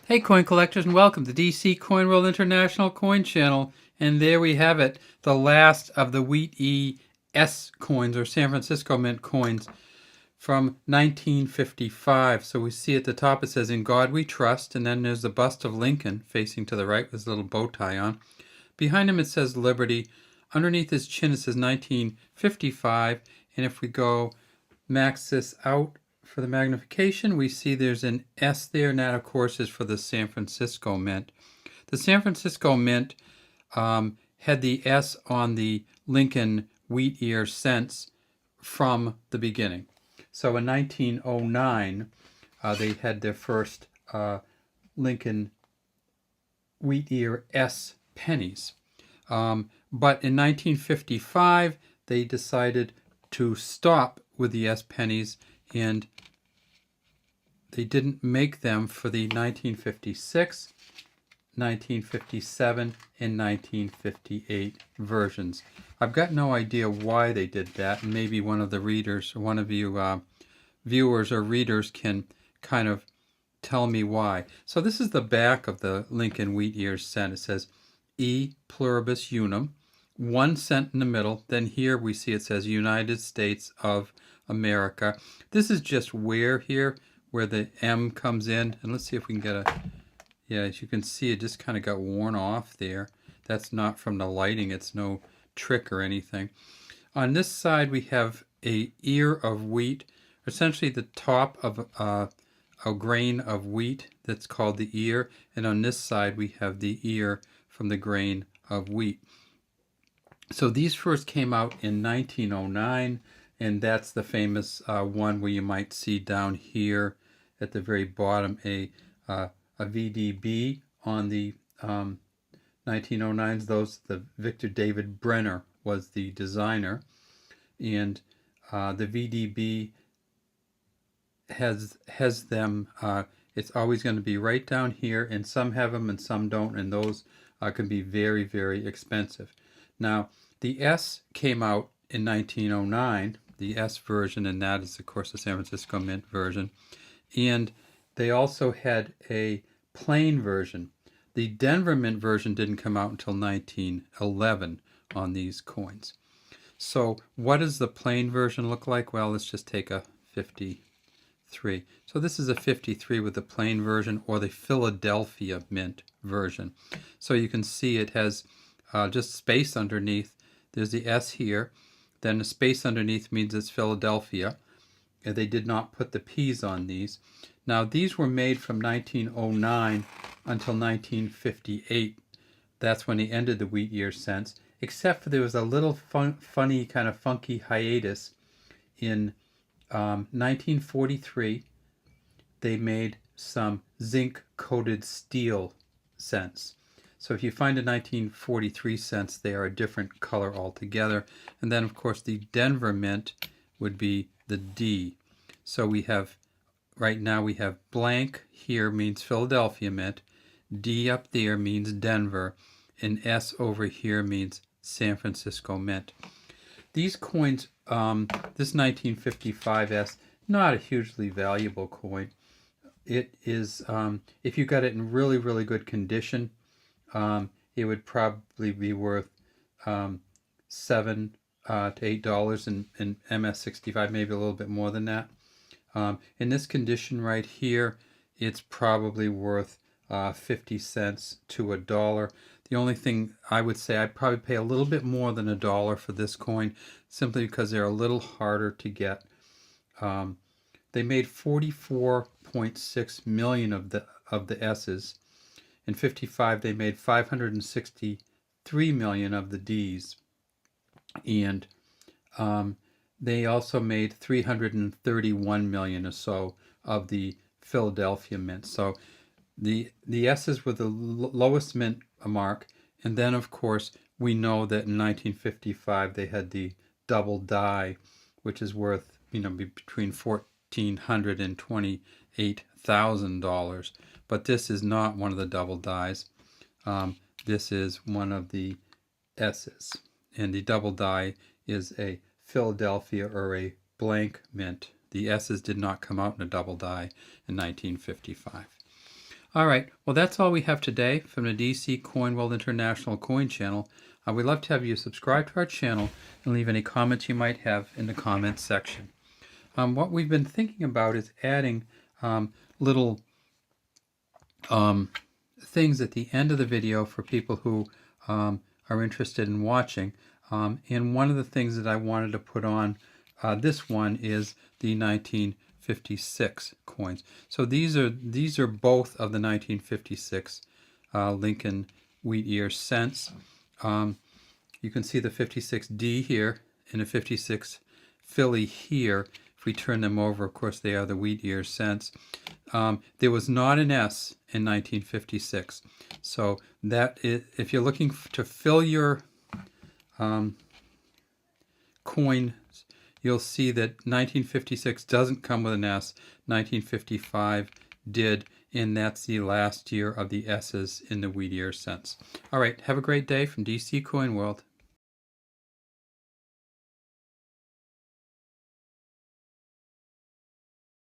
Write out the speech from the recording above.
Hey coin collectors, and welcome to DC Coin World International Coin Channel. And there we have it, the last of the Wheat ES coins, or San Francisco Mint coins, from 1955. So we see at the top it says, "In God We Trust," and then there's the bust of Lincoln facing to the right with his little bow tie on. Behind him it says "Liberty." Underneath his chin it says 1955, and if we go max this out for the magnification, we see there's an S there, and that of course is for the San Francisco Mint. The San Francisco Mint had the S on the Lincoln wheat ear cents from the beginning. So in 1909, they had their first Lincoln wheat ear S pennies. But in 1955, they decided to stop with the S pennies, and they didn't make them for the 1956, 1957, and 1958 versions. I've got no idea why they did that, and maybe one of the readers, or one of you viewers or readers, can kind of tell me why. So this is the back of the Lincoln wheat ears cent. It says E pluribus unum, 1 cent in the middle. Then here we see it says United States of America. This is just where here, where the M comes in. And let's see if we can get a, yeah, as you can see, it just kind of got worn off there. That's not from the lighting. It's no trick or anything. On this side, we have a ear of wheat, essentially the top of a grain of wheat that's called the ear. And on this side, we have the ear from the grain of wheat. So these first came out in 1909, and that's the famous one where you might see down here at the very bottom a VDB on the 1909s. Those, the Victor David Brenner was the designer, and the VDB has them. It's always going to be right down here, and some have them and some don't, and those can be very, very expensive. Now, the S came out in 1909, the S version, and that is, of course, the San Francisco Mint version. And they also had a plain version. The Denver Mint version didn't come out until 1911 on these coins. So what does the plain version look like? Well, let's just take a 53. So this is a 53 with the plain version, or the Philadelphia Mint version. So you can see it has just space underneath. There's the S here. Then the space underneath means it's Philadelphia. And they did not put the P's on these. Now, these were made from 1909 until 1958. That's when they ended the wheat ear cents, except for there was a little funny, kind of funky hiatus. In 1943, they made some zinc-coated steel cents. So if you find a 1943 cents, they are a different color altogether. And then, of course, the Denver Mint would be the D. So we have, right now we have blank here means Philadelphia Mint, D up there means Denver, and S over here means San Francisco Mint. These coins, this 1955 S, not a hugely valuable coin. It is, if you got it in really, really good condition, it would probably be worth $7 to $8 in MS65, maybe a little bit more than that. In this condition right here, it's probably worth 50 cents to $1. The only thing I would say, I'd probably pay a little bit more than $1 for this coin, simply because they're a little harder to get. They made 44.6 million of the S's. In 55, they made 563 million of the D's, and they also made 331 million or so of the Philadelphia Mint. So the S's were the lowest mint mark, and then of course we know that in 1955 they had the double die, which is worth between $1,400 and $28,000. But this is not one of the double dies. This is one of the S's, and the double die is a Philadelphia or a blank mint. The S's did not come out in a double die in 1955. All right, well, that's all we have today from the DC Coin World International Coin Channel. We'd love to have you subscribe to our channel and leave any comments you might have in the comments section. What we've been thinking about is adding little things at the end of the video for people who are interested in watching. And one of the things that I wanted to put on this one is the 1956 coins. So these are both of the 1956 Lincoln wheat year cents. You can see the 56D here and the 56 Philly here. If we turn them over, of course, they are the wheat year cents. There was not an S in 1956. So that is, if you're looking to fill your coins, you'll see that 1956 doesn't come with an S. 1955 did, and that's the last year of the S's in the wheat year cents. All right, have a great day from DC Coin World.